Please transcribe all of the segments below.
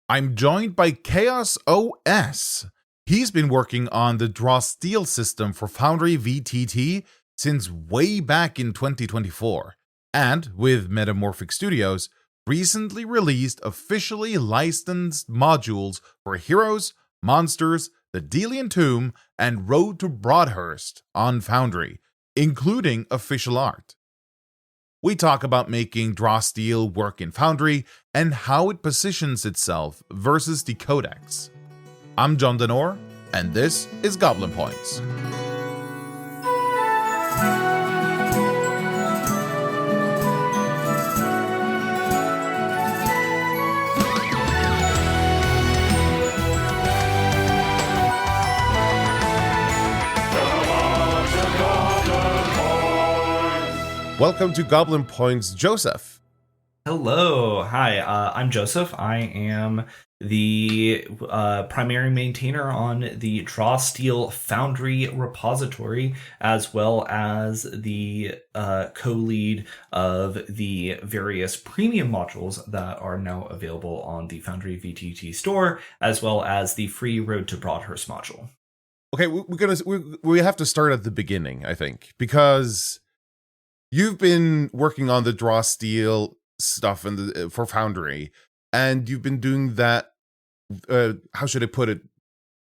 I'm joined by ChaosOS. He's been working on the Draw Steel system for FoundryVTT since way back in 2024, and with Metamorphic Studios, recently released officially licensed modules for Heroes, Monsters, the Delian Tomb, and Road to Broadhurst on Foundry, including official art. We talk about making Draw Steel work in Foundry and how it positions itself versus the Codex. I'm John Denor, and this is Goblin Points. Welcome to Goblin Points, Joseph. Hello. Hi, I'm Joseph. I am the primary maintainer on the Draw Steel Foundry repository, as well as the co-lead of the various premium modules that are now available on the FoundryVTT store, as well as the free Road to Broadhurst module. Okay, we have to start at the beginning, I think, because you've been working on the Draw Steel stuff for Foundry, and you've been doing that, how should I put it,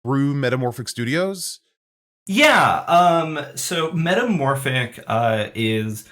through Metamorphic Studios? Yeah, so Metamorphic is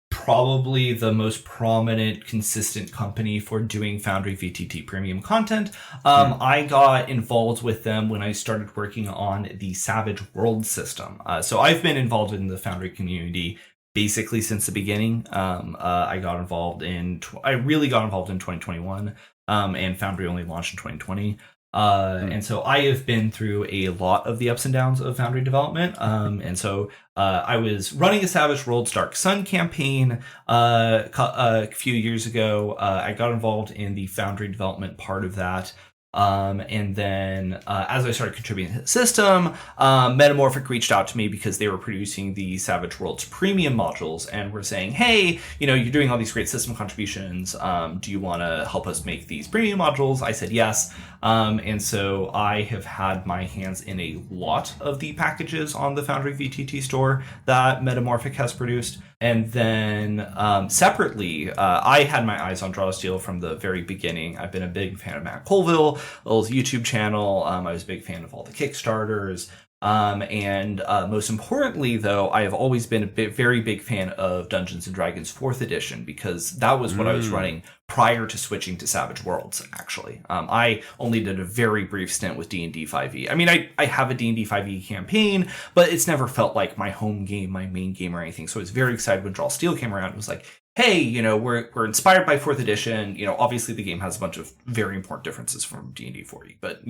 probably the most prominent, consistent company for doing FoundryVTT premium content. I got involved with them when I started working on the Savage World system. So I've been involved in the Foundry community basically since the beginning. I really got involved in 2021, and Foundry only launched in 2020. And so I have been through a lot of the ups and downs of Foundry development. And so I was running a Savage Worlds Dark Sun campaign a few years ago. I got involved in the Foundry development part of that. And then as I started contributing to the system, Metamorphic reached out to me because they were producing the Savage Worlds premium modules and were saying, hey, you're doing all these great system contributions. Do you want to help us make these premium modules? I said yes. And so I have had my hands in a lot of the packages on the FoundryVTT store that Metamorphic has produced. And then separately, I had my eyes on Draw Steel from the very beginning. I've been a big fan of Matt Colville's YouTube channel. I was a big fan of all the Kickstarters. And most importantly, though, I have always been a very big fan of Dungeons & Dragons 4th edition, because that was what I was running prior to switching to Savage Worlds, actually. I only did a very brief stint with D&D 5e. I mean, I have a D&D 5e campaign, but it's never felt like my home game, my main game or anything. So I was very excited when Draw Steel came around. It was like, hey, we're inspired by 4th edition. Obviously the game has a bunch of very important differences from D&D 4e, but,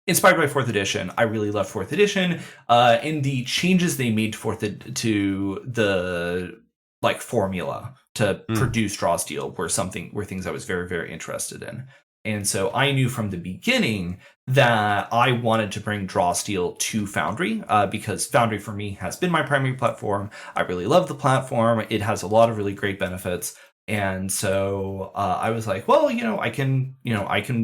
inspired by 4th edition. I really love 4th edition. And the changes they made to the formula to produce Draw Steel were things I was very, very interested in. And so I knew from the beginning that I wanted to bring Draw Steel to Foundry, because Foundry for me has been my primary platform. I really love the platform. It has a lot of really great benefits. And so I was like, well, I can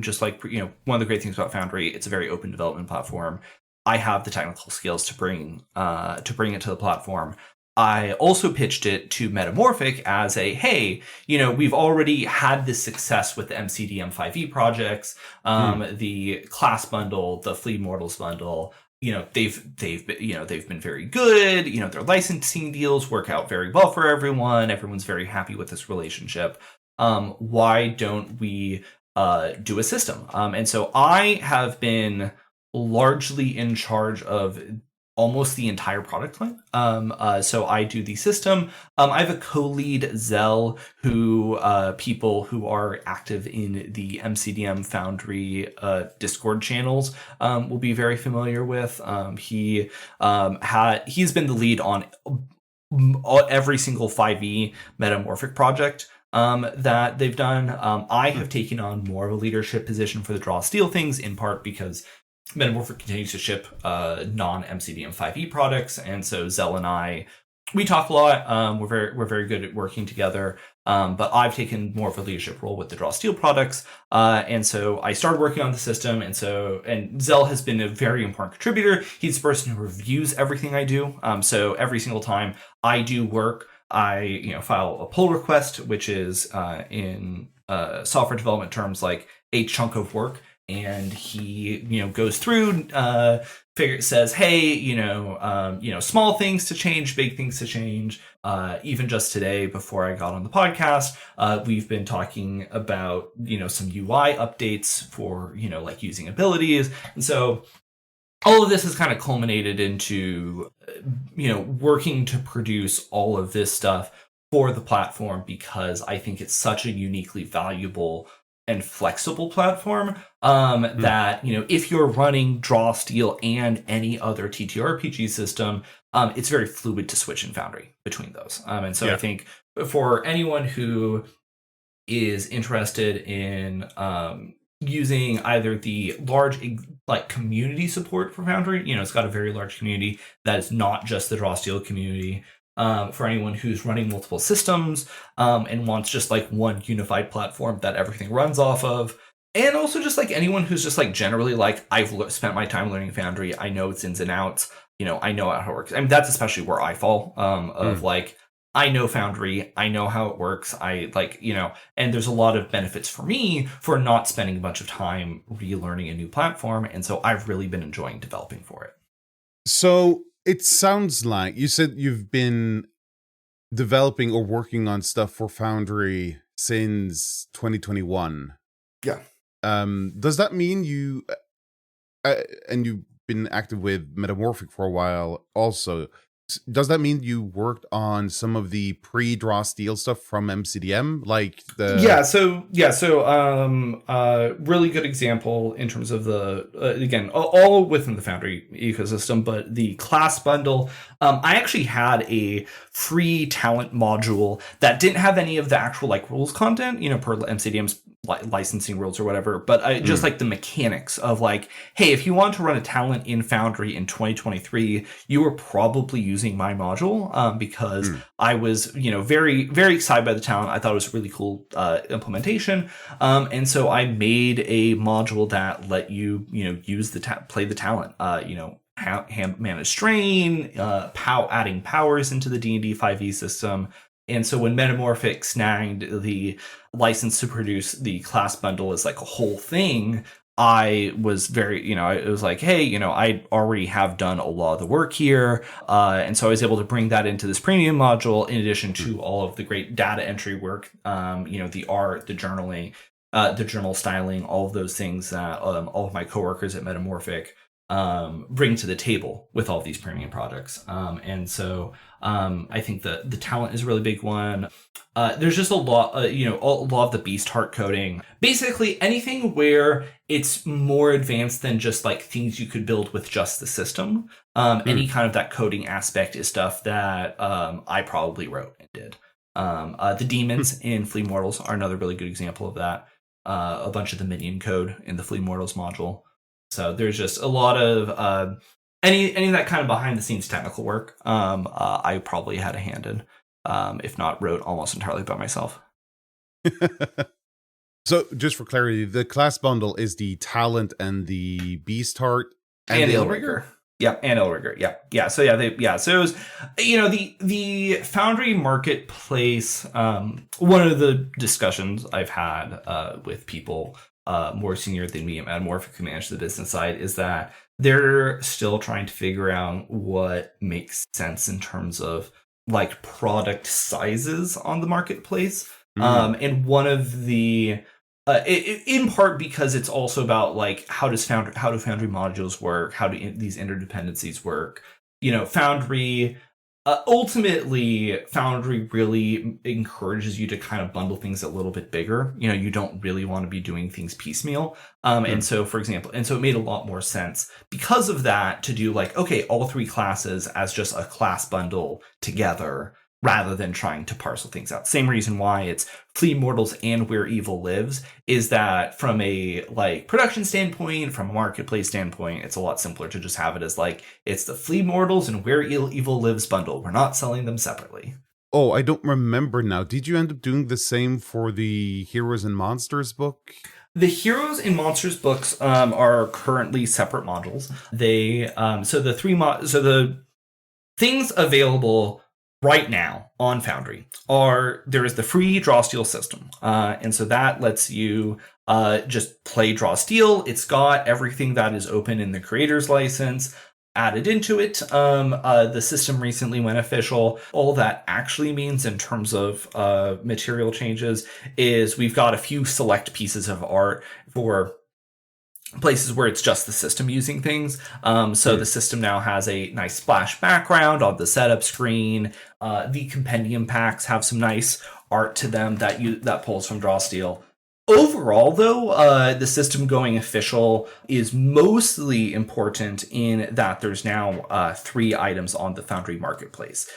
just one of the great things about Foundry, it's a very open development platform. I have the technical skills to bring it to the platform. I also pitched it to Metamorphic as hey, we've already had this success with the MCDM 5e projects, the class bundle, the Fleet Mortals bundle. They've been very good. Their licensing deals work out very well for everyone. Everyone's very happy with this relationship. Why don't we do a system? And so I have been largely in charge of almost the entire product line. So I do the system. I have a co-lead, Zell, who people who are active in the MCDM Foundry Discord channels will be very familiar with. He's been the lead on every single 5e Metamorphic project that they've done. I have taken on more of a leadership position for the Draw Steel things, in part because Metamorphic continues to ship non-MCDM 5e products, and so Zell and I, we talk a lot. We're very good at working together. But I've taken more of a leadership role with the Draw Steel products. And so I started working on the system. And Zell has been a very important contributor. He's the person who reviews everything I do. So every single time I do work, I file a pull request, which is in software development terms like a chunk of work. And he goes through, says, hey, small things to change, big things to change. Even just today, before I got on the podcast, we've been talking about some UI updates for like using abilities, and so all of this has kind of culminated into working to produce all of this stuff for the platform, because I think it's such a uniquely valuable and flexible platform that if you're running Draw Steel and any other TTRPG system, it's very fluid to switch in Foundry between those. And so I think for anyone who is interested in using either the large like community support for Foundry, it's got a very large community that is not just the Draw Steel community. For anyone who's running multiple systems and wants just like one unified platform that everything runs off of. And also just like anyone who's just like generally like, I've spent my time learning Foundry. I know its ins and outs. I know how it works. I mean, that's especially where I fall like, I know Foundry. I know how it works. I like, and there's a lot of benefits for me for not spending a bunch of time relearning a new platform. And so I've really been enjoying developing for it. So it sounds like you said you've been developing or working on stuff for Foundry since 2021. Yeah. Does that mean you, and you've been active with Metamorphic for a while also, does that mean you worked on some of the pre-Draw Steel stuff from MCDM, like the? Really good example in terms of the again, all within the Foundry ecosystem, but the class bundle. I actually had a free talent module that didn't have any of the actual like rules content, per MCDM's licensing rules or whatever, but just like the mechanics of like, hey, if you want to run a talent in Foundry in 2023, you were probably using my module because I was, very, very excited by the talent. I thought it was a really cool implementation. And so I made a module that let you, use play the talent, hand manage strain, adding powers into the D&D 5e system. And so when Metamorphic snagged the license to produce the class bundle as like a whole thing, I was very, it was like, hey, I already have done a lot of the work here. And so I was able to bring that into this premium module in addition to all of the great data entry work, the art, the journaling, the journal styling, all of those things that all of my coworkers at Metamorphic bring to the table with all of these premium products. And so I think the talent is a really big one. There's just a lot, a lot of the beast heart coding. Basically anything where it's more advanced than just like things you could build with just the system. Any kind of that coding aspect is stuff that I probably wrote and did. The demons in Flea Mortals are another really good example of that. A bunch of the minion code in the Flea Mortals module. So there's just a lot of any of that kind of behind the scenes technical work. I probably had a hand in, if not wrote almost entirely by myself. So just for clarity, the class bundle is the talent and the beast heart and the Illrigger. Yeah, and Illrigger. Yeah. So so it was, the Foundry marketplace. One of the discussions I've had with people more senior than me at Metamorphic who manage the business side is that they're still trying to figure out what makes sense in terms of like product sizes on the marketplace. And one of the in part because it's also about like how do Foundry modules work, how do these interdependencies work. Foundry ultimately Foundry really encourages you to kind of bundle things a little bit bigger. You don't really want to be doing things piecemeal. And so for example, it made a lot more sense because of that to do like, okay, all three classes as just a class bundle together rather than trying to parcel things out. Same reason why it's Flea Mortals and Where Evil Lives is that from a like production standpoint, from a marketplace standpoint, it's a lot simpler to just have it as like, it's the Flea Mortals and Where Evil Lives bundle. We're not selling them separately. Oh, I don't remember now. Did you end up doing the same for the Heroes and Monsters book? The Heroes and Monsters books are currently separate modules. They so the things available right now on Foundry there is the free Draw Steel system, and so that lets you just play Draw Steel. It's got everything that is open in the creator's license added into it. The system recently went official. All that actually means in terms of material changes is we've got a few select pieces of art for places where it's just the system using things. The system now has a nice splash background on the setup screen. The compendium packs have some nice art to them that pulls from Draw Steel. Overall, though, the system going official is mostly important in that there's now 3 items on the Foundry Marketplace.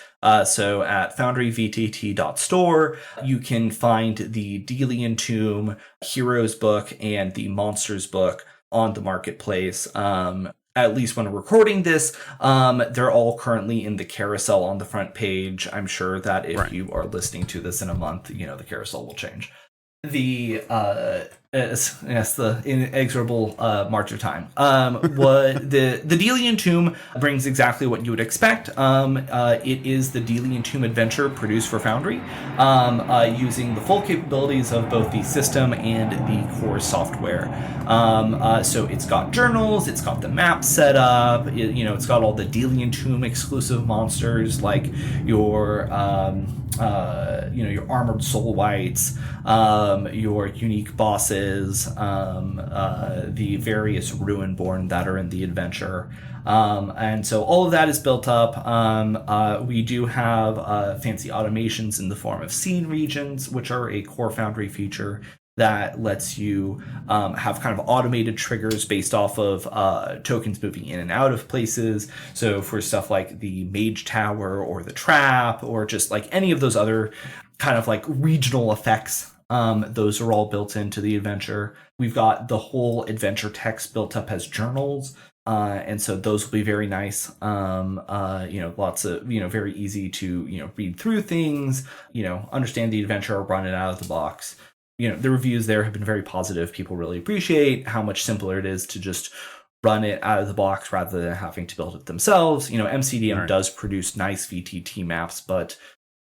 So at FoundryVTT.store, you can find the Delian Tomb Heroes book and the Monsters book on the Marketplace. At least when recording this, they're all currently in the carousel on the front page. I'm sure that if you are listening to this in a month, the carousel will change. The inexorable march of time. What the Delian Tomb brings exactly what you would expect. It is the Delian Tomb adventure produced for Foundry, using the full capabilities of both the system and the core software. So it's got journals, it's got the map set up, it's got all the Delian Tomb exclusive monsters like your armored soul whites, your unique bosses, the various Ruinborn that are in the adventure. And so all of that is built up. We do have fancy automations in the form of scene regions, which are a core Foundry feature that lets you have kind of automated triggers based off of tokens moving in and out of places. So for stuff like the Mage Tower or the Trap or just like any of those other kind of like regional effects, those are all built into the adventure. We've got the whole adventure text built up as journals. And so those will be very nice. Lots of, very easy to, read through things, understand the adventure or run it out of the box. The reviews there have been very positive. People really appreciate how much simpler it is to just run it out of the box rather than having to build it themselves. MCDM does produce nice VTT maps, but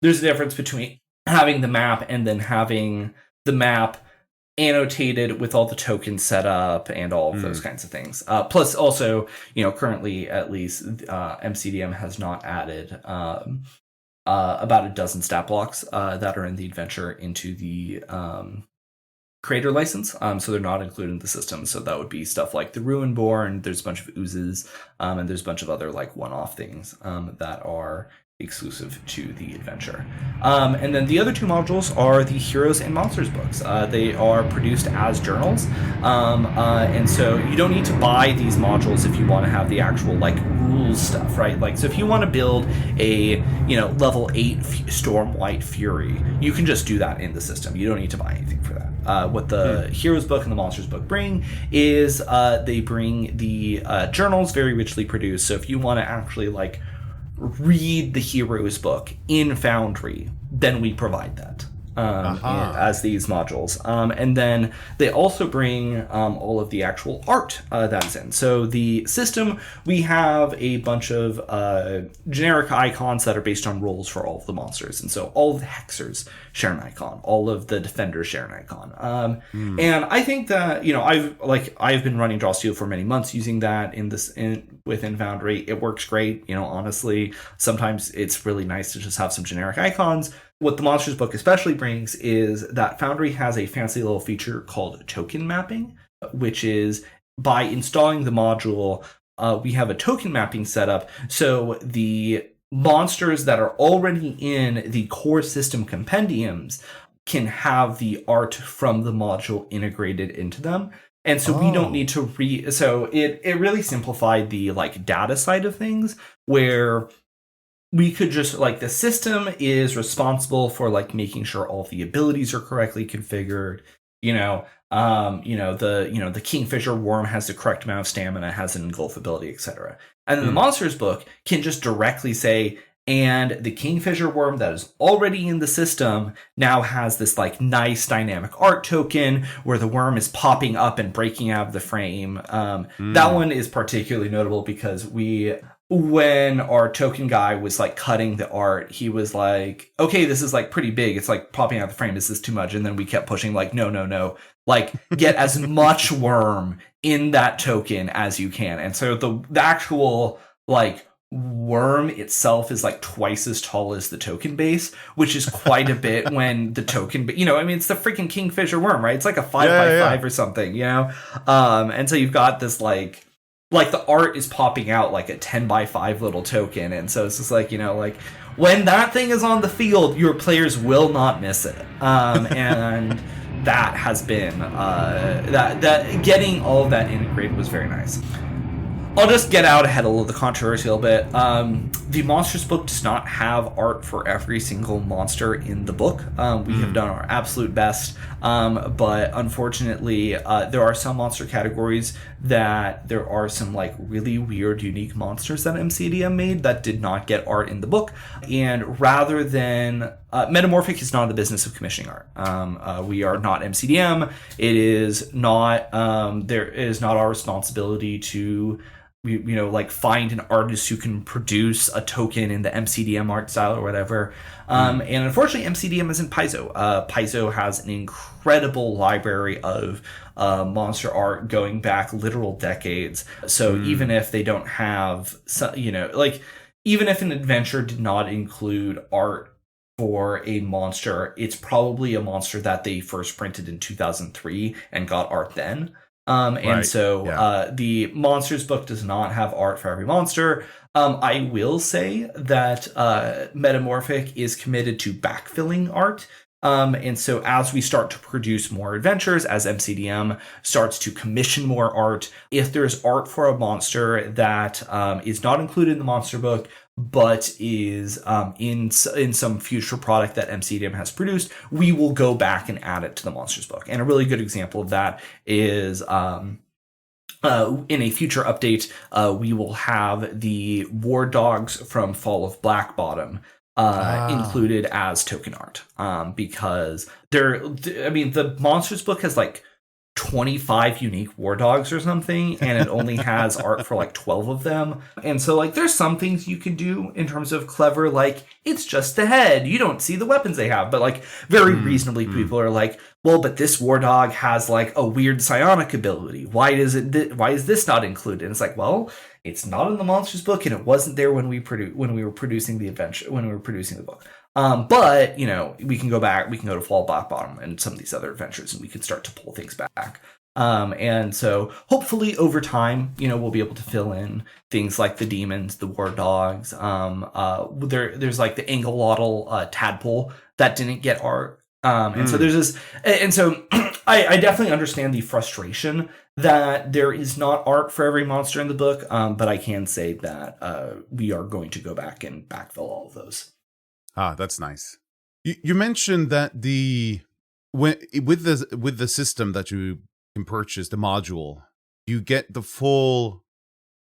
there's a difference between having the map and then having the map annotated with all the tokens set up and all of those kinds of things. Plus also, currently at least MCDM has not added about a dozen stat blocks that are in the adventure into the creator license. So they're not included in the system. So that would be stuff like the Ruinborn, there's a bunch of oozes, and there's a bunch of other like one-off things that are exclusive to the adventure. And then the other 2 modules are the Heroes and Monsters books. They are produced as journals. And so you don't need to buy these modules if you want to have the actual like rules stuff, right? Like, so if you want to build a, level 8 Storm White Fury, you can just do that in the system. You don't need to buy anything for that. What the Heroes book and the Monsters book bring is they bring the journals very richly produced. So if you want to actually like read the Heroes book in Foundry, then we provide that as these modules. And then they also bring all of the actual art that's in. So the system, we have a bunch of generic icons that are based on rules for all of the monsters. And so all of the Hexers share an icon. All of the Defenders share an icon. And I think that, I've been running Draw Steel for many months using that within Foundry. It works great. Honestly, sometimes it's really nice to just have some generic icons. What the Monsters book especially brings is that Foundry has a fancy little feature called token mapping, which is by installing the module, we have a token mapping set up. So the monsters that are already in the core system compendiums can have the art from the module integrated into them. And so we don't need to so it really simplified the like data side of things, where we could just like the system is responsible for like making sure all the abilities are correctly configured. The Kingfisher worm has the correct amount of stamina, has an engulf ability, etc. And then the Monsters book can just directly say And the Kingfisher worm that is already in the system now has this like nice dynamic art token where the worm is popping up and breaking out of the frame. That one is particularly notable because when our token guy was like cutting the art, he was like, okay, this is like pretty big. It's like popping out the frame. Is this too much? And then we kept pushing like, no. Like get as much worm in that token as you can. And so the actual like worm itself is like twice as tall as the token base, which is quite a bit when the token, it's the freaking Kingfisher worm, right? It's like a 5x5 or something, and so you've got this like the art is popping out like a 10x5 little token, and so it's just like when that thing is on the field, your players will not miss it, and that has been that getting all of that integrated was very nice. I'll just get out ahead of the controversy a little bit. The Monsters book does not have art for every single monster in the book. We have done our absolute best, but unfortunately, there are some monster categories that there are some like really weird, unique monsters that MCDM made that did not get art in the book. And rather than Metamorphic is not in the business of commissioning art. We are not MCDM. It is not. There is not our responsibility to find an artist who can produce a token in the MCDM art style or whatever. And unfortunately, MCDM isn't Paizo. Paizo has an incredible library of monster art going back literal decades. So even if they don't have, even if an adventure did not include art for a monster, it's probably a monster that they first printed in 2003 and got art then. The Monsters book does not have art for every monster. I will say that Metamorphic is committed to backfilling art. And so as we start to produce more adventures, as MCDM starts to commission more art, if there's art for a monster that is not included in the monster book, but is in some future product that MCDM has produced, we will go back and add it to the Monsters book. And a really good example of that is in a future update, we will have the War Dogs from Fall of Black Bottom included as token art, because the Monsters book has like 25 unique war dogs or something, and it only has art for like 12 of them. And so like there's some things you can do in terms of clever, like it's just the head, you don't see the weapons they have, but like very reasonably people are like, well, but this war dog has like a weird psionic ability, why is this not included? And it's like, well, it's not in the Monsters book, and it wasn't there when we were producing the book. But we can go back, we can go to Fall Black Bottom and some of these other adventures, and we can start to pull things back. And so hopefully over time, we'll be able to fill in things like the demons, the war dogs. There's like the Angelotl tadpole that didn't get art. And so there's this, and so I definitely understand the frustration that there is not art for every monster in the book. But I can say that we are going to go back and backfill all of those. Ah, that's nice. You mentioned that with the system that you can purchase, the module, you get the full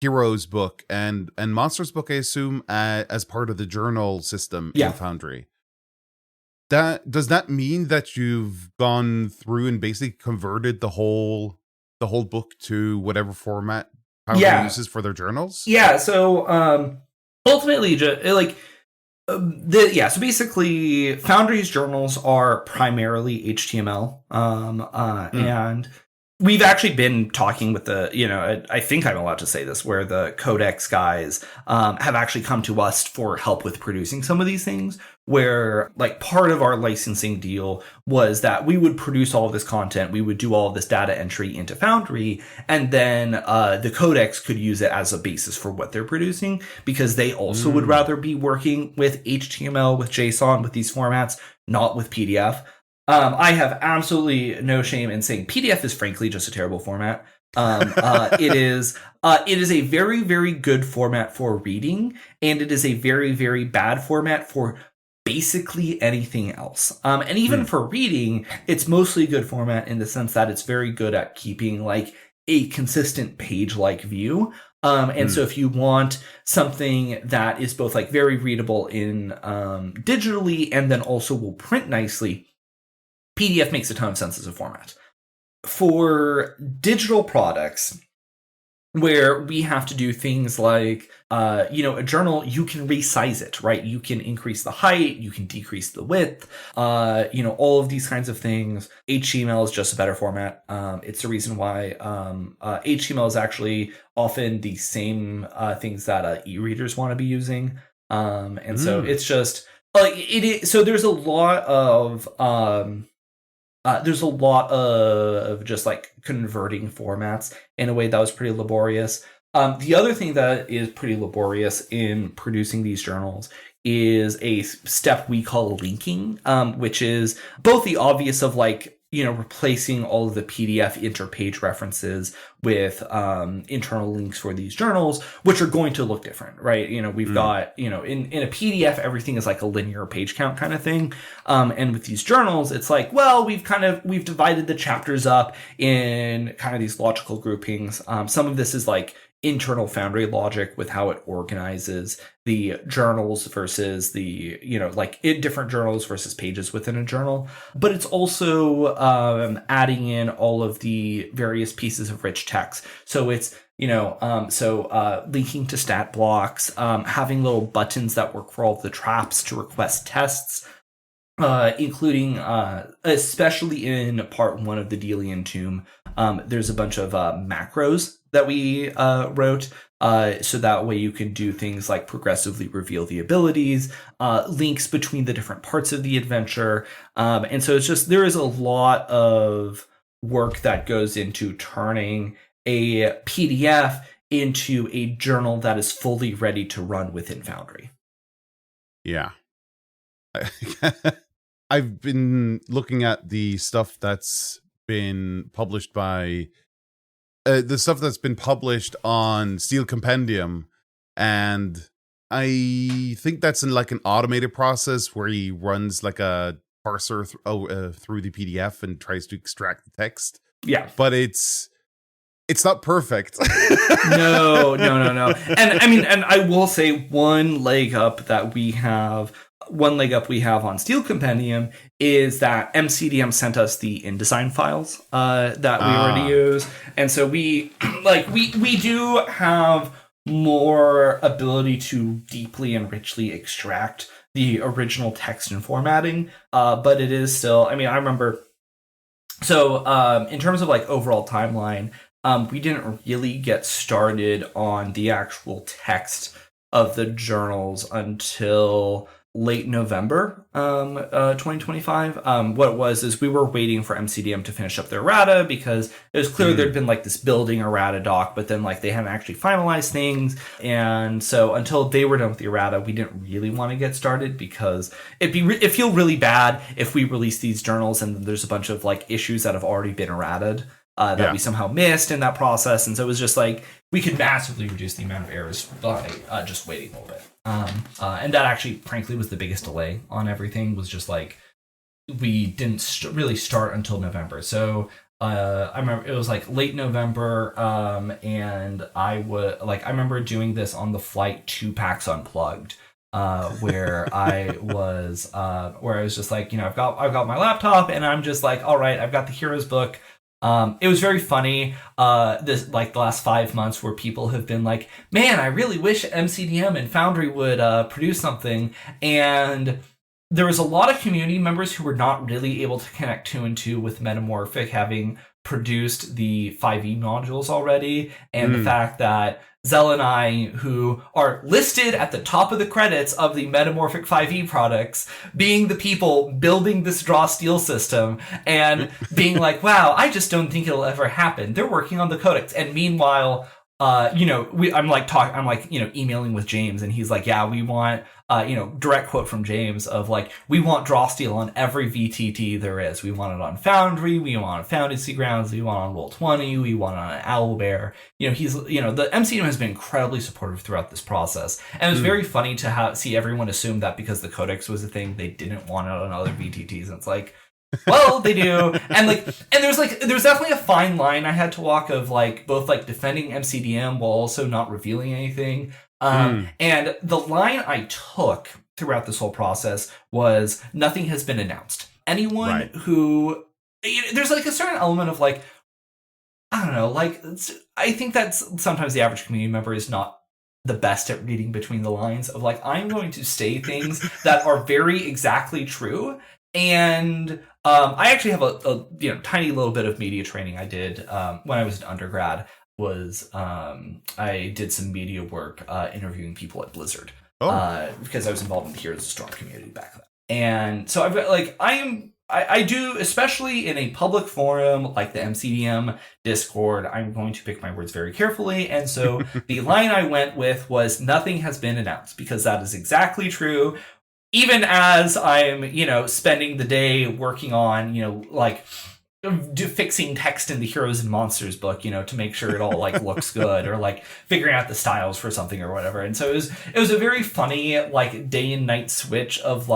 Heroes book and Monsters book, I assume, as part of the journal system in Foundry. Does that mean that you've gone through and basically converted the whole book to whatever format Foundry uses for their journals? Yeah. So ultimately, so basically Foundry's journals are primarily HTML, and we've actually been talking with I think I'm allowed to say this, where the Codex guys have actually come to us for help with producing some of these things, where like part of our licensing deal was that we would produce all of this content, we would do all of this data entry into Foundry, and then the Codex could use it as a basis for what they're producing, because they also would rather be working with HTML, with JSON, with these formats, not with PDF. I have absolutely no shame in saying PDF is frankly just a terrible format. It is a very, very good format for reading, and it is a very, very bad format for basically anything else. And even for reading, it's mostly a good format in the sense that it's very good at keeping like a consistent page-like view. And so if you want something that is both like very readable in digitally and then also will print nicely, PDF makes a ton of sense as a format. For digital products, where we have to do things like, a journal, you can resize it, right? You can increase the height, you can decrease the width, all of these kinds of things. HTML is just a better format. It's the reason why HTML is actually often the same things that e-readers want to be using. So it's just like it is. So there's a lot of just like converting formats in a way that was pretty laborious. The other thing that is pretty laborious in producing these journals is a step we call linking, which is both the obvious of like, replacing all of the PDF interpage references with internal links for these journals, which are going to look different, right? We've got, in a PDF, everything is like a linear page count kind of thing. And with these journals, it's like, well, we've divided the chapters up in kind of these logical groupings. Some of this is like internal Foundry logic with how it organizes the journals versus the, different journals versus pages within a journal. But it's also adding in all of the various pieces of rich text. So it's, linking to stat blocks, having little buttons that work for all of the traps to request tests, including, especially in part 1 of the Delian Tomb, there's a bunch of macros that we wrote, so that way you can do things like progressively reveal the abilities, links between the different parts of the adventure. And so it's just, there is a lot of work that goes into turning a PDF into a journal that is fully ready to run within Foundry. Yeah. I've been looking at the stuff that's been published by on Steel Compendium, and I think that's in like an automated process where he runs like a parser through the PDF and tries to extract the text. Yeah, but it's not perfect. No. And I mean, and I will say one leg up we have on Steel Compendium is that MCDM sent us the InDesign files that we already use. And so we do have more ability to deeply and richly extract the original text and formatting. But it is still, I mean, I remember, so in terms of like overall timeline, we didn't really get started on the actual text of the journals until late November 2025. What it was is we were waiting for MCDM to finish up their errata because it was clear there'd been like this building errata doc, but then like they hadn't actually finalized things. And so until they were done with the errata, we didn't really want to get started because it'd feel really bad if we release these journals and there's a bunch of like issues that have already been errataed that we somehow missed in that process. And so it was just like we could massively reduce the amount of errors by just waiting a little bit. And that actually, frankly, was the biggest delay on everything, was just like we didn't really start until November. So I remember it was like late November, and I remember doing this on the flight to PAX Unplugged, where I was just like, I've got my laptop and I'm just like, all right, I've got the Heroes book. It was very funny, this like the last 5 months where people have been like, man, I really wish MCDM and Foundry would produce something. And there was a lot of community members who were not really able to connect 2 and 2 with Metamorphic having produced the 5e modules already. And the fact that Zell and I, who are listed at the top of the credits of the Metamorphic 5e products, being the people building this draw steel system and being like, wow, I just don't think it'll ever happen. They're working on the codex. And meanwhile, I'm emailing with James and he's like, yeah, we want, direct quote from James of like, we want draw steel on every VTT there is. We want it on Foundry. We want it on Fantasy Grounds. We want it on Roll20. We want it on Owlbear. The MCDM has been incredibly supportive throughout this process. And it was very funny to see everyone assume that because the codex was a thing, they didn't want it on other VTTs. And it's like, Well, they do. And there's definitely a fine line I had to walk of both defending MCDM while also not revealing anything. And the line I took throughout this whole process was nothing has been announced. Anyone who, there's a certain element of I don't know, I think that's sometimes the average community member is not the best at reading between the lines of I'm going to say things that are very exactly true. And I actually have a tiny little bit of media training I did when I was an undergrad. I did some media work interviewing people at Blizzard because I was involved in the Heroes of Storm community back then. And so I've got I do, especially in a public forum like the MCDM Discord, I'm going to pick my words very carefully. And so the line I went with was nothing has been announced, because that is exactly true. Even as I'm, spending the day working on, fixing text in the Heroes and Monsters book, to make sure it all looks good, or figuring out the styles for something or whatever. And so it was a very funny day and night switch of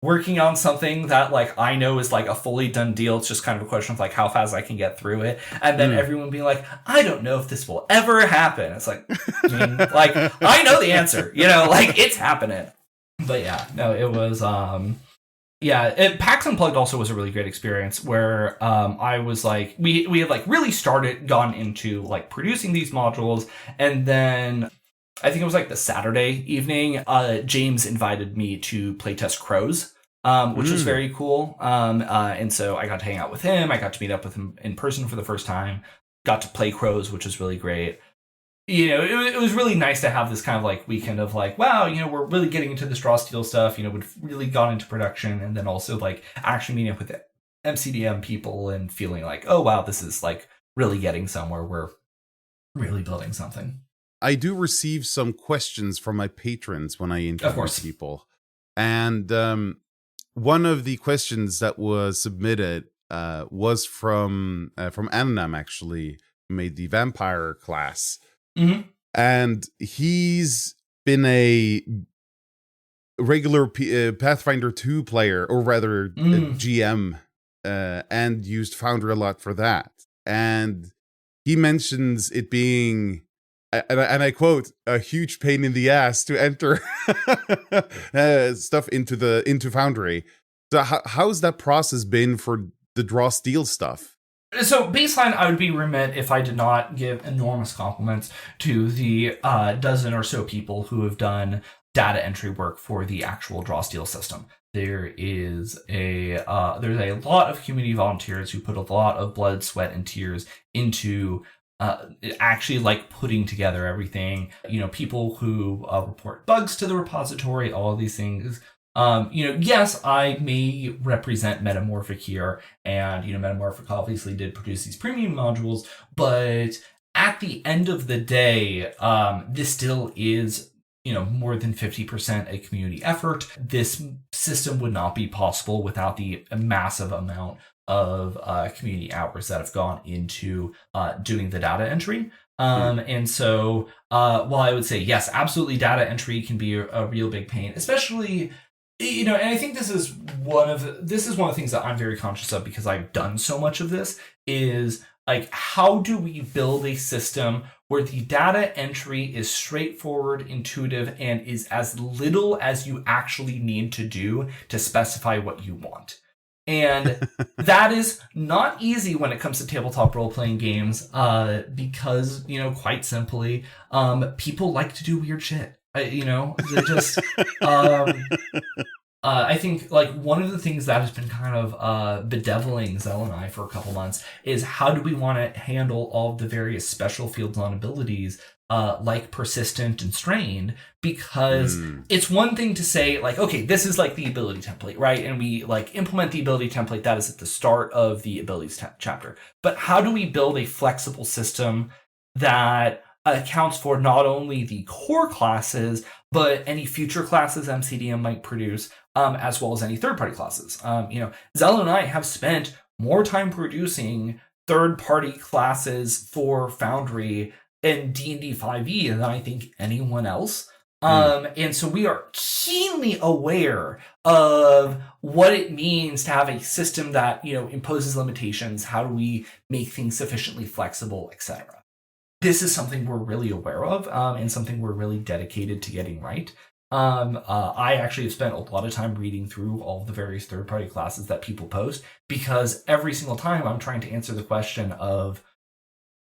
working on something that I know is a fully done deal. It's just kind of a question of how fast I can get through it, and then everyone being I don't know if this will ever happen. It's I know the answer, it's happening. But yeah, no, it was PAX Unplugged also was a really great experience where I was we had really gone into producing these modules, and then I think it was the Saturday evening, James invited me to playtest Crows, which was very cool. And so I got to hang out with him. I got to meet up with him in person for the first time, got to play Crows, which was really great. It was really nice to have this kind of weekend of wow, we're really getting into this draw steel stuff, we've really gone into production, and then also actually meeting up with the MCDM people and feeling oh wow, this is really getting somewhere. We're really building something. I do receive some questions from my patrons when I interview people. And one of the questions that was submitted was from Ananam, actually, who made the vampire class. Mm-hmm. And he's been a regular Pathfinder 2 player, or rather GM, and used Foundry a lot for that. And he mentions it being, and I quote, a huge pain in the ass to enter stuff into Foundry. So how's that process been for the draw steel stuff? So baseline, I would be remiss if I did not give enormous compliments to the dozen or so people who have done data entry work for the actual draw steel system. There's a lot of community volunteers who put a lot of blood, sweat, and tears into actually putting together everything. People who report bugs to the repository, all of these things. Yes, I may represent Metamorphic here, and Metamorphic obviously did produce these premium modules, but at the end of the day, this still is more than 50% a community effort. This system would not be possible without the massive amount of community hours that have gone into doing the data entry. And so while I would say yes, absolutely, data entry can be a real big pain, especially and I think this is one of the things that I'm very conscious of, because I've done so much of this, is how do we build a system where the data entry is straightforward, intuitive, and is as little as you actually need to do to specify what you want. And that is not easy when it comes to tabletop role-playing games, because, quite simply, people like to do weird shit. They just, I think one of the things that has been kind of bedeviling Zell and I for a couple months is how do we want to handle all of the various special fields on abilities, like persistent and strained, because it's one thing to say okay, this is the ability template, right? And we implement the ability template that is at the start of the abilities chapter. But how do we build a flexible system that accounts for not only the core classes, but any future classes MCDM might produce, as well as any third-party classes. Zell and I have spent more time producing third-party classes for Foundry and D&D 5e than I think anyone else. And so we are keenly aware of what it means to have a system that, imposes limitations. How do we make things sufficiently flexible, etc. This is something we're really aware of, and something we're really dedicated to getting right. I actually have spent a lot of time reading through all of the various third-party classes that people post, because every single time I'm trying to answer the question of,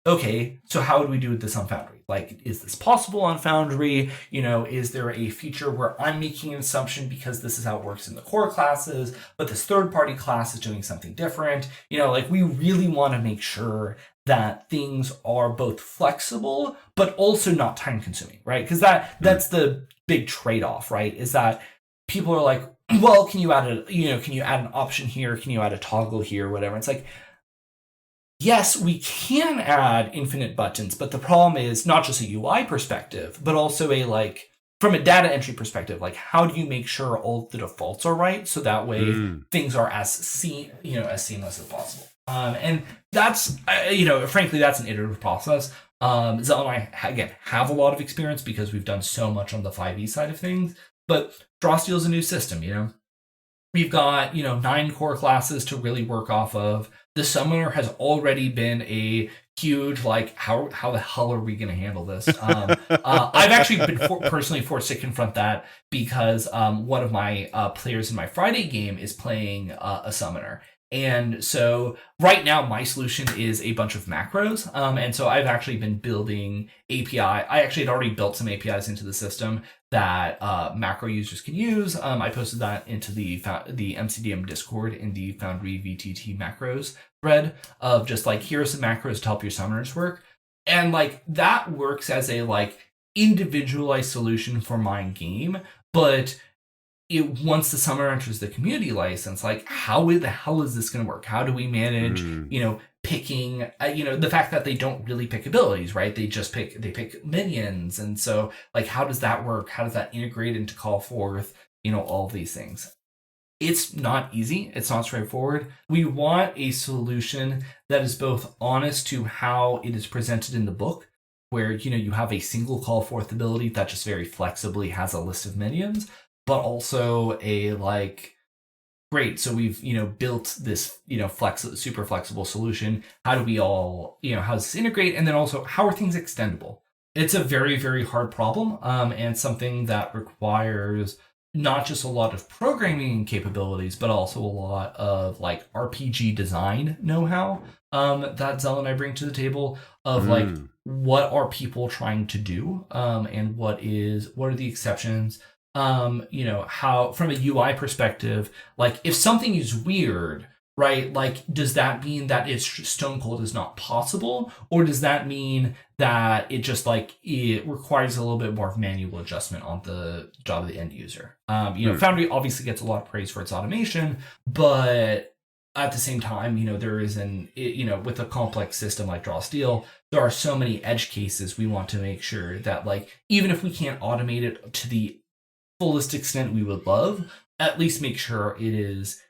okay, so how would we do this on Foundry? Like, is this possible on Foundry? Is there a feature where I'm making an assumption because this is how it works in the core classes, but this third-party class is doing something different? We really want to make sure that things are both flexible, but also not time-consuming, right? Because that's the big trade-off, right? Is that people are like, well, can you add an option here? Can you add a toggle here? Whatever. It's like, yes, we can add infinite buttons, but the problem is not just a UI perspective, but also from a data entry perspective, how do you make sure all of the defaults are right, so that way things are as seamless as possible. And that's, frankly, that's an iterative process. Zell and I, again, have a lot of experience because we've done so much on the 5e side of things, but DrawSteel is a new system, We've got, 9 core classes to really work off of. The Summoner has already been a huge, how the hell are we going to handle this? I've actually been personally forced to confront that because one of my players in my Friday game is playing a Summoner. And so right now my solution is a bunch of macros. And so I've actually been building API. I actually had already built some APIs into the system that macro users can use. I posted that into the MCDM Discord in the FoundryVTT macros thread of just here are some macros to help your summoners work. And that works as a individualized solution for my game, but once the summoner enters the community license, how the hell is this going to work? How do we manage, picking, the fact that they don't really pick abilities, right? They pick minions. And so how does that work? How does that integrate into call forth, all of these things? It's not easy. It's not straightforward. We want a solution that is both honest to how it is presented in the book, where, you have a single call forth ability that just very flexibly has a list of minions, but also great, so we've, built this, super flexible solution. How do we all, how does this integrate? And then also, how are things extendable? It's a very, very hard problem, and something that requires not just a lot of programming capabilities, but also a lot of RPG design know-how that Zell and I bring to the table of what are people trying to do, and what are the exceptions? How, from a UI perspective, if something is weird, right? Does that mean that it's stone cold is not possible? Or does that mean that it just it requires a little bit more of manual adjustment on the job of the end user? Foundry obviously gets a lot of praise for its automation, but at the same time, there is with a complex system like DrawSteel, there are so many edge cases. We want to make sure that even if we can't automate it to the fullest extent we would love, at least make sure it is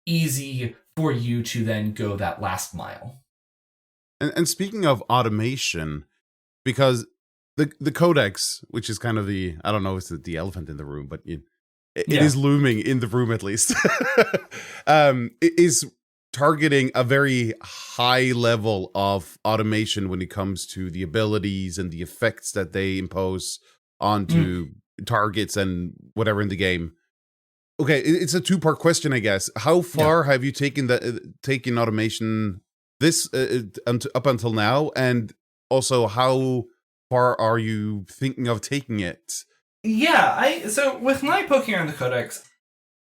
easy for you to then go that last mile. And speaking of automation, because the codex, which is kind of I don't know if it's the elephant in the room, but it is looming in the room at least, it is targeting a very high level of automation when it comes to the abilities and the effects that they impose onto targets and whatever in the game. Okay, it's a two-part question, I guess. How far have you taken automation this up until now, and also how far are you thinking of taking it? So with my poking around the codex,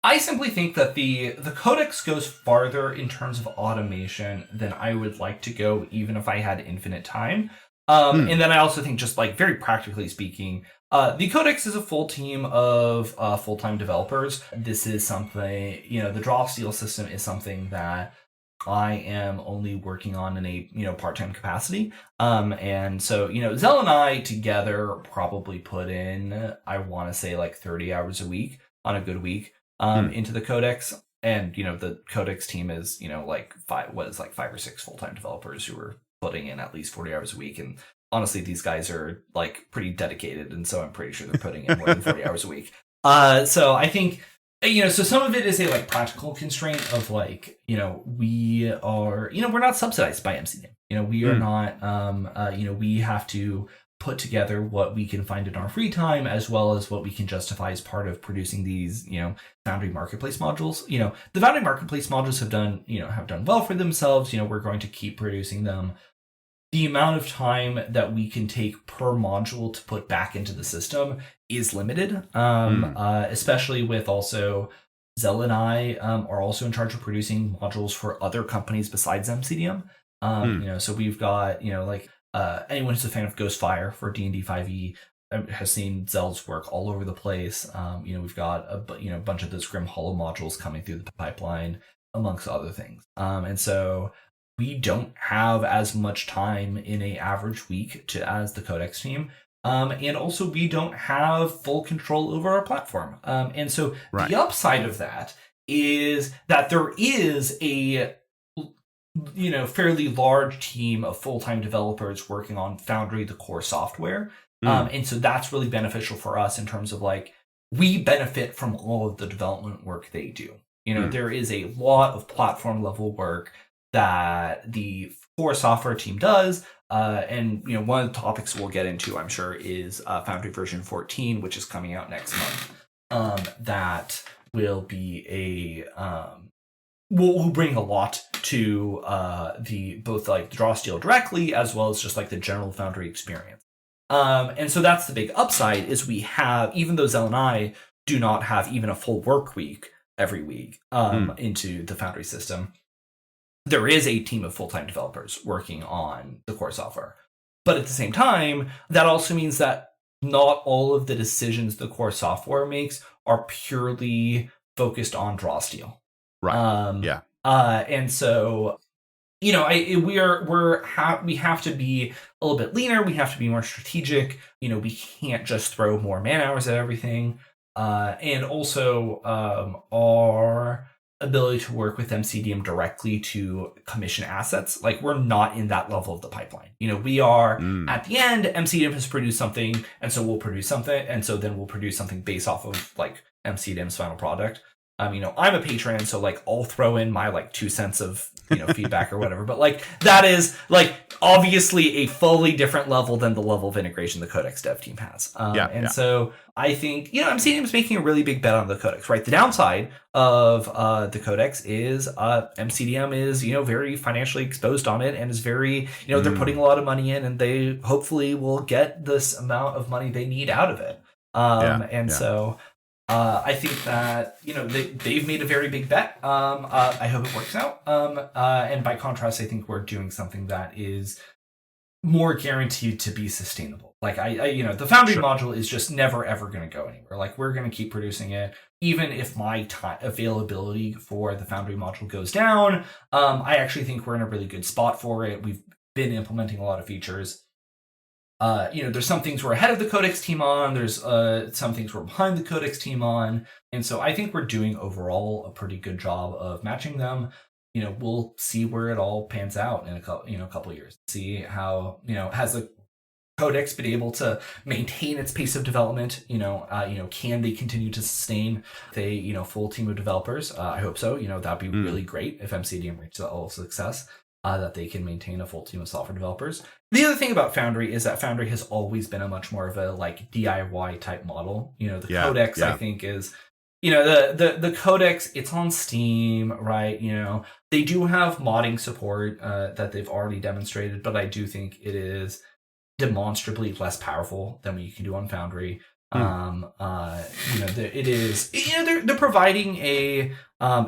I simply think that the codex goes farther in terms of automation than I would like to go, even if I had infinite time. And then I also think, just very practically speaking, the Codex is a full team of full-time developers. This is something, the DrawSteel system is something that I am only working on in a part-time capacity. And so, Zell and I together probably put in, I want to say 30 hours a week on a good week into the Codex. And, the Codex team is, 5 or 6 full-time developers who are putting in at least 40 hours a week. And honestly, these guys are like pretty dedicated, and so I'm pretty sure they're putting in more than 40 hours a week. So I think, so some of it is a like practical constraint of like, we are, we're not subsidized by MCDM. We are not, we have to put together what we can find in our free time, as well as what we can justify as part of producing these, Foundry Marketplace modules. The Foundry Marketplace modules have done well for themselves. We're going to keep producing them. The amount of time that we can take per module to put back into the system is limited, especially with also Zell and I are also in charge of producing modules for other companies besides MCDM. So we've got, anyone who's a fan of Ghostfire for D&D 5e has seen Zell's work all over the place. We've got a bunch of those Grim Hollow modules coming through the pipeline, amongst other things. And so we don't have as much time in a average week as the Codex team. And also we don't have full control over our platform. And so the upside of that is that there is a fairly large team of full-time developers working on Foundry, the core software. And so that's really beneficial for us in terms of like, we benefit from all of the development work they do. There is a lot of platform level work that the core software team does. And one of the topics we'll get into, I'm sure, is Foundry version 14, which is coming out next month. That will be will bring a lot to both like Draw Steel directly, as well as just like the general Foundry experience. And so that's the big upside, is we have, even though Zell and I do not have even a full work week every week into the Foundry system, there is a team of full-time developers working on the core software. But at the same time, that also means that not all of the decisions the core software makes are purely focused on Draw Steel. Right. And so, we have to be a little bit leaner. We have to be more strategic. We can't just throw more man hours at everything. And also, our ability to work with MCDM directly to commission assets, like we're not in that level of the pipeline. We are at the end, MCDM has produced something, and so we'll produce something, and so then we'll produce something based off of like MCDM's final product. I'm a patron, so like I'll throw in my like 2 cents of feedback or whatever, but like that is like obviously a fully different level than the level of integration the Codex dev team has. So I think MCDM is making a really big bet on the Codex, right? The downside of the Codex is MCDM is very financially exposed on it, and is very they're putting a lot of money in, and they hopefully will get this amount of money they need out of it. So I think that they've made a very big bet. I hope it works out. And by contrast, I think we're doing something that is more guaranteed to be sustainable. Like the Foundry module is just never ever going to go anywhere. Like we're going to keep producing it, even if my availability for the Foundry module goes down. I actually think we're in a really good spot for it. We've been implementing a lot of features. There's some things we're ahead of the Codex team on. There's some things we're behind the Codex team on. And so I think we're doing overall a pretty good job of matching them. We'll see where it all pans out in a couple of years. See how, has the Codex been able to maintain its pace of development? Can they continue to sustain a, full team of developers? I hope so. That'd be really great if MCDM reaches that level of success. That they can maintain a full team of software developers. The other thing about Foundry is that Foundry has always been a much more of a like DIY type model. The Codex, I think, is the Codex, it's on Steam, right? They do have modding support that they've already demonstrated, but I do think it is demonstrably less powerful than what you can do on Foundry. It is, they're providing a,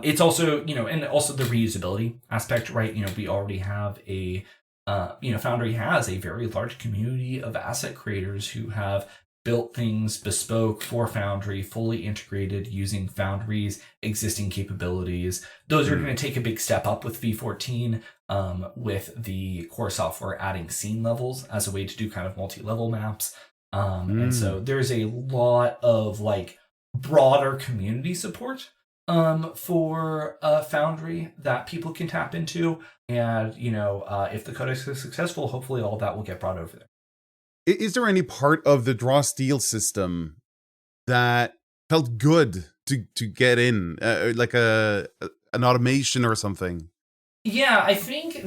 it's also, and also the reusability aspect, right? We already have a, Foundry has a very large community of asset creators who have built things bespoke for Foundry, fully integrated using Foundry's existing capabilities. Those are going to take a big step up with V14, with the core software adding scene levels as a way to do kind of multi-level maps. And so there's a lot of like broader community support for Foundry that people can tap into. And, if the Codex is successful, hopefully all that will get brought over there. Is there any part of the draw steel system that felt good to get in, like an automation or something? Yeah, I think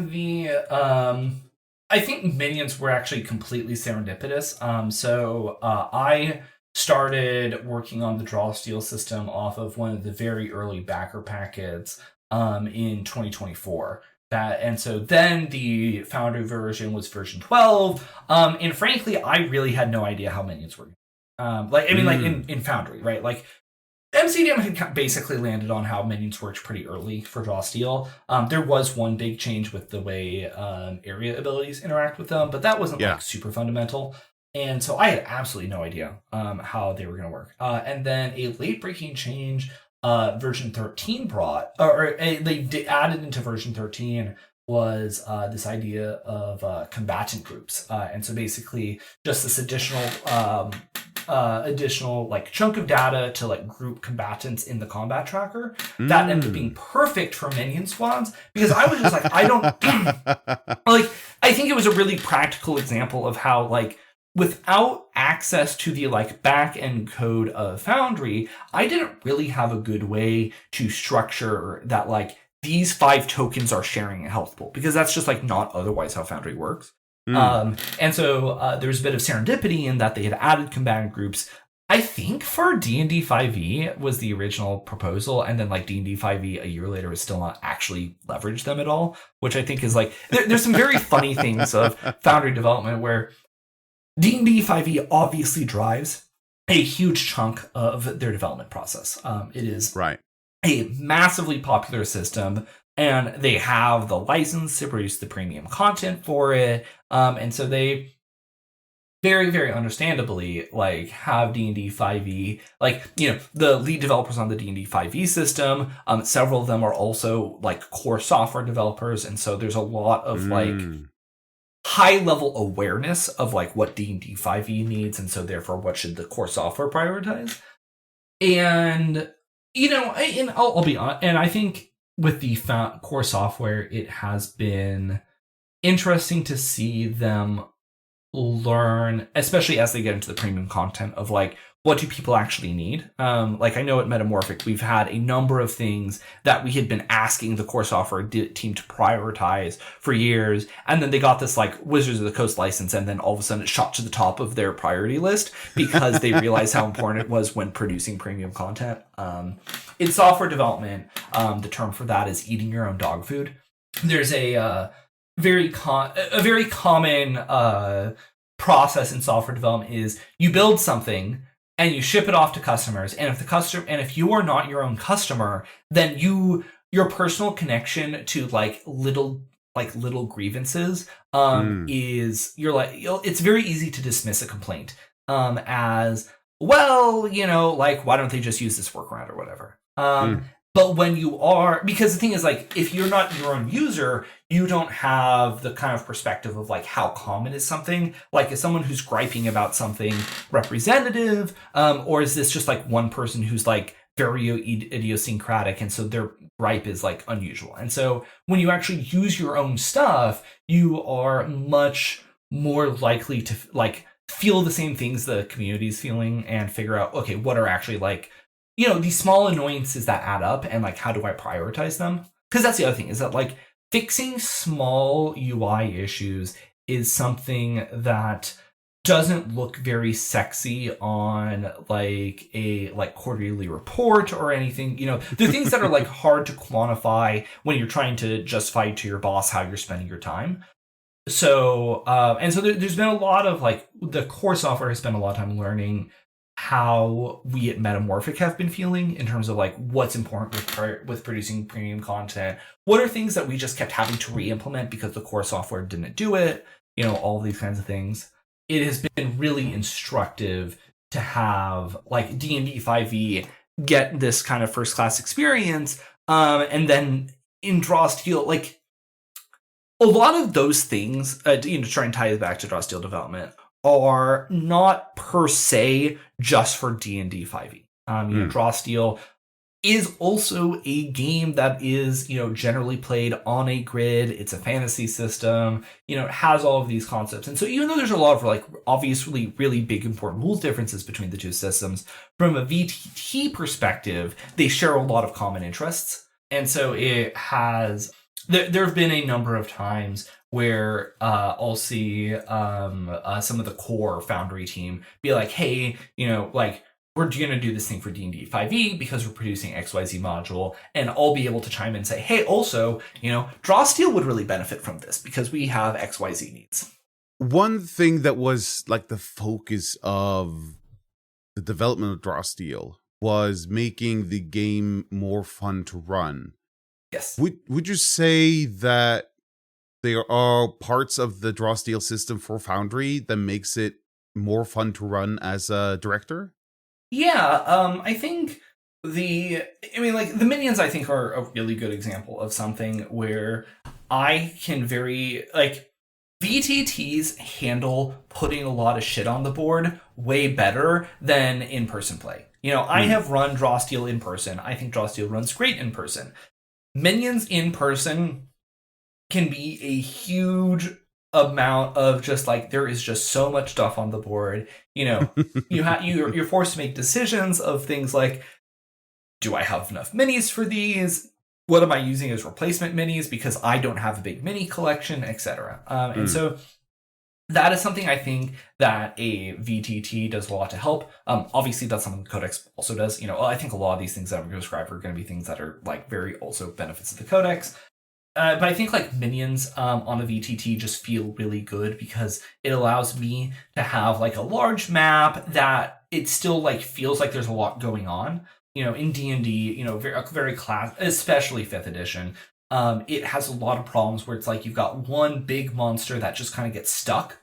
I think minions were actually completely serendipitous. So I started working on the draw steel system off of one of the very early backer packets in 2024. And so then the Foundry version was version 12. And frankly, I really had no idea how minions were. Like in Foundry, right? Like MCDM had basically landed on how minions worked pretty early for Draw Steel. There was one big change with the way area abilities interact with them, but that wasn't like super fundamental. And so I had absolutely no idea how they were going to work. And then a late breaking change version 13 brought, they added into version 13 was this idea of combatant groups. And so basically just this additional like chunk of data to like group combatants in the combat tracker that ended up being perfect for minion squads, because I was just like, I don't like, I think it was a really practical example of how like without access to the like back end code of Foundry, I didn't really have a good way to structure that like these 5 tokens are sharing a health pool, because that's just like not otherwise how Foundry works. And so there's a bit of serendipity in that they had added combatant groups. I think for D&D 5e was the original proposal, and then like D&D 5e a year later has still not actually leveraged them at all, which I think is like there's some very funny things of Foundry development where D&D 5e obviously drives a huge chunk of their development process. It is a massively popular system, and they have the license to produce the premium content for it. And so they very, very understandably like have D&D 5e, like, you know, the lead developers on the D&D 5e system. Several of them are also like core software developers. And so there's a lot of like high level awareness of like what D&D 5e needs. And so therefore, what should the core software prioritize? And, you know, and I'll be honest, and I think with the core software, it has been interesting to see them learn, especially as they get into the premium content, of like, what do people actually need? Like I know at Metamorphic, we've had a number of things that we had been asking the core software team to prioritize for years. And then they got this like Wizards of the Coast license. And then all of a sudden it shot to the top of their priority list because they realized how important it was when producing premium content. In software development, the term for that is eating your own dog food. There's a very common process in software development is you build something and you ship it off to customers. And if you are not your own customer, then your personal connection to like little grievances is it's very easy to dismiss a complaint as, well, you know, like, why don't they just use this workaround or whatever? But when you are, because the thing is, like, if you're not your own user, you don't have the kind of perspective of like how common is something. Like, is someone who's griping about something representative, or is this just like one person who's like very idiosyncratic, and so their gripe is like unusual? And so when you actually use your own stuff, you are much more likely to like feel the same things the community is feeling and figure out, okay, what are actually like, you know, these small annoyances that add up, and like, how do I prioritize them? Because that's the other thing, is that like fixing small UI issues is something that doesn't look very sexy on like a like quarterly report or anything. You know, the things that are like hard to quantify when you're trying to justify to your boss how you're spending your time. So there's been a lot of like, the core software has spent a lot of time learning how we at Metamorphic have been feeling in terms of like what's important with producing premium content. What are things that we just kept having to re-implement because the core software didn't do it? You know, all these kinds of things. It has been really instructive to have like D&D 5e get this kind of first class experience, and then in Draw Steel, like a lot of those things, to try and tie it back to Draw Steel development, are not per se just for D&D 5e. Draw Steel is also a game that is, generally played on a grid. It's a fantasy system, it has all of these concepts. And so even though there's a lot of like obviously really big important rules differences between the two systems, from a VTT perspective, they share a lot of common interests. And so it has, there have been a number of times where I'll see some of the core Foundry team be like, hey, like, we're going to do this thing for D&D 5e because we're producing XYZ module, and I'll be able to chime in and say, hey, also, Drawsteel would really benefit from this because we have XYZ needs. One thing that was like the focus of the development of Drawsteel was making the game more fun to run. Yes. Would you say that there are parts of the Drawsteel system for Foundry that makes it more fun to run as a director? Yeah, I think the minions, I think, are a really good example of something where I can VTTs handle putting a lot of shit on the board way better than in-person play. I have run Drawsteel in person. I think Drawsteel runs great in person. Minions in person can be a huge amount of just like, there is just so much stuff on the board. You're forced to make decisions of things like, do I have enough minis for these? What am I using as replacement minis because I don't have a big mini collection, etc. And so that is something I think that a VTT does a lot to help. Obviously, that's something the Codex also does. I think a lot of these things that I'm going to describe are going to be things that are like very also benefits of the Codex. But I think like minions on a VTT just feel really good because it allows me to have like a large map that it still like feels like there's a lot going on. In D&D, very class, especially 5th edition, it has a lot of problems where it's like you've got one big monster that just kind of gets stuck.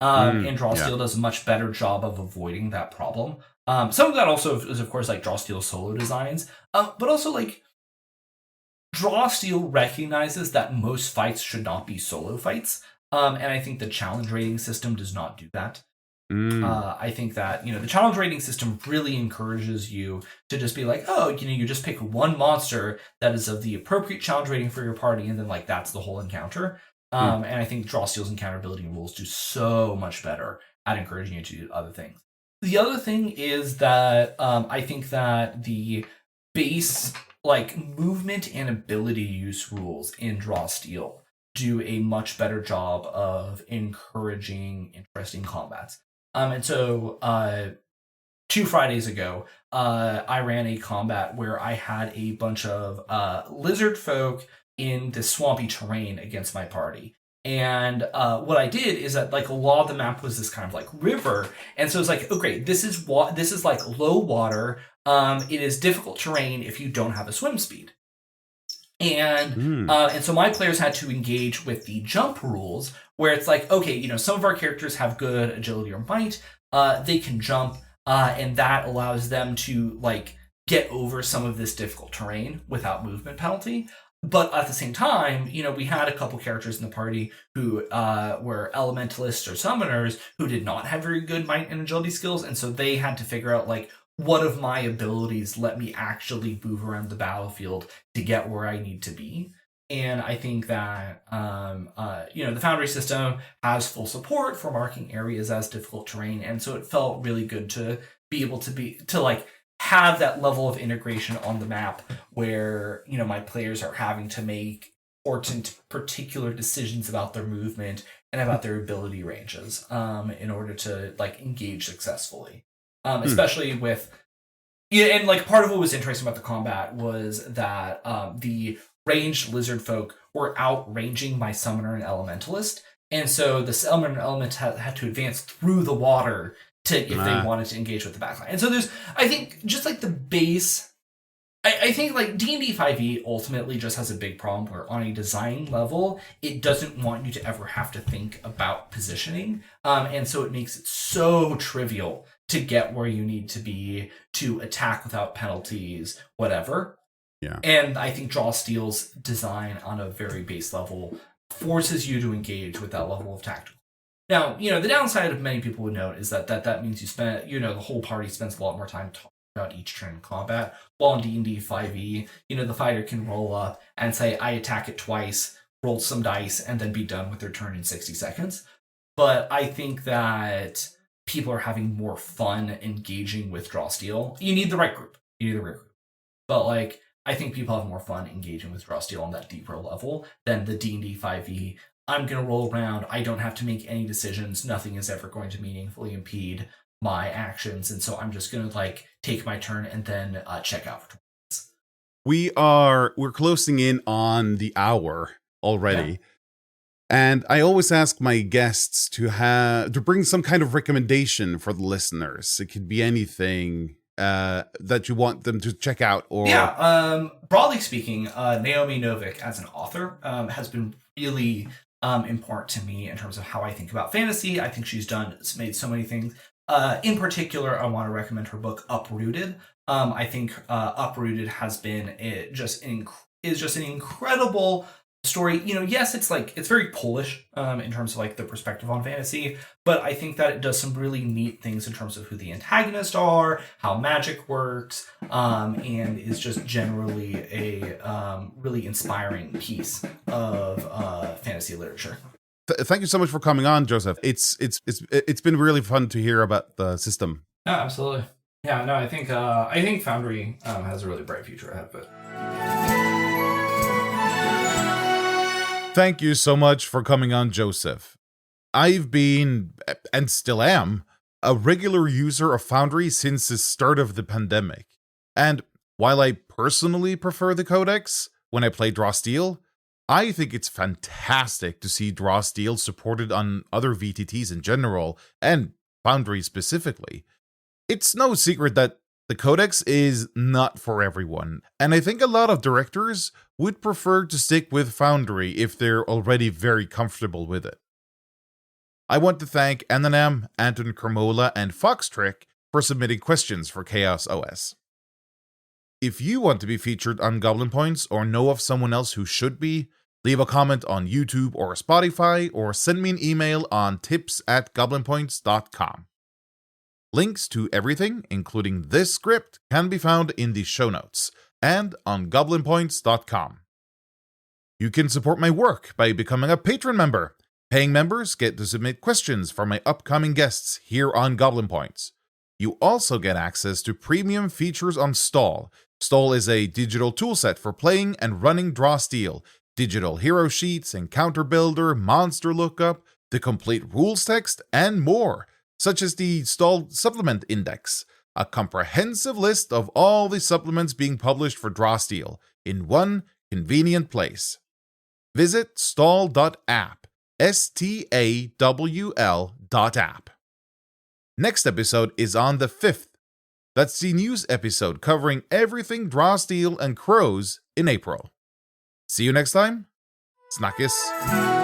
And Drawsteel does a much better job of avoiding that problem. Some of that also is, of course, like Drawsteel solo designs, but also like Drawsteel recognizes that most fights should not be solo fights, and I think the challenge rating system does not do that. I think that the challenge rating system really encourages you to just be like, oh, you just pick one monster that is of the appropriate challenge rating for your party, and then like that's the whole encounter. And I think Drawsteel's encounter building rules do so much better at encouraging you to do other things. The other thing is that I think that the base like movement and ability use rules in Drawsteel do a much better job of encouraging interesting combats. And so 2 Fridays ago, I ran a combat where I had a bunch of lizard folk in this swampy terrain against my party. And what I did is that like a lot of the map was this kind of like river, and so it's like, oh great, this is like low water. It is difficult terrain if you don't have a swim speed. And so my players had to engage with the jump rules, where it's like, okay, some of our characters have good agility or might, they can jump, and that allows them to like get over some of this difficult terrain without movement penalty. But at the same time, we had a couple characters in the party who were elementalists or summoners who did not have very good might and agility skills, and so they had to figure out like, what of my abilities let me actually move around the battlefield to get where I need to be. And I think that the Foundry system has full support for marking areas as difficult terrain, and so it felt really good to be able to like have that level of integration on the map where my players are having to make important particular decisions about their movement and about their ability ranges in order to like engage successfully. Especially with and like part of what was interesting about the combat was that the ranged lizard folk were outranging my summoner and elementalist, and so the summoner and element had to advance through the water if they wanted to engage with the backline. And so there's, I think, just like the base, I think like D&D 5e ultimately just has a big problem where on a design level, it doesn't want you to ever have to think about positioning. And so it makes it so trivial to get where you need to be, to attack without penalties, whatever. Yeah. And I think Drawsteel's design on a very base level forces you to engage with that level of tactical. Now, the downside of many people would note is that means you spend, the whole party spends a lot more time talking out each turn in combat. While in D&D 5e, the fighter can roll up and say, I attack it twice, roll some dice, and then be done with their turn in 60 seconds. But I think that people are having more fun engaging with Draw Steel. You need the right group. But I think people have more fun engaging with Draw Steel on that deeper level than the D&D 5e. I'm going to roll around. I don't have to make any decisions. Nothing is ever going to meaningfully impede my actions. And so I'm just going to take my turn and then check out for 20 minutes. We're closing in on the hour already. Yeah. And I always ask my guests to bring some kind of recommendation for the listeners. It could be anything that you want them to check out. Or broadly speaking, Naomi Novik as an author has been really important to me in terms of how I think about fantasy. I think she's made so many things. In particular, I want to recommend her book Uprooted. I think Uprooted has been just an incredible story. Yes, it's very Polish in terms of the perspective on fantasy, but I think that it does some really neat things in terms of who the antagonists are, how magic works, and is just generally a really inspiring piece of fantasy literature. Thank you so much for coming on, Joseph. It's been really fun to hear about the system. No, absolutely. Yeah, no, I think Foundry has a really bright future ahead of it. Thank you so much for coming on, Joseph. I've been, and still am, a regular user of Foundry since the start of the pandemic. And while I personally prefer the Codex when I play Draw Steel, I think it's fantastic to see Draw Steel supported on other VTTs in general, and Foundry specifically. It's no secret that the Codex is not for everyone, and I think a lot of directors would prefer to stick with Foundry if they're already very comfortable with it. I want to thank Ananam, Anton Kermola, and Foxtrick for submitting questions for ChaosOS. If you want to be featured on Goblin Points or know of someone else who should be, leave a comment on YouTube or Spotify, or send me an email on tips@goblinpoints.com. Links to everything, including this script, can be found in the show notes and on goblinpoints.com. You can support my work by becoming a patron member. Paying members get to submit questions for my upcoming guests here on Goblin Points. You also get access to premium features on Stall. Stall is a digital toolset for playing and running Draw Steel, digital hero sheets, encounter builder, monster lookup, the complete rules text, and more, such as the Stall Supplement Index, a comprehensive list of all the supplements being published for Draw Steel in one convenient place. Visit stall.app, STAWL.app. Next episode is on the 5th. That's the news episode covering everything Draw Steel and Crows in April. See you next time. Snackis.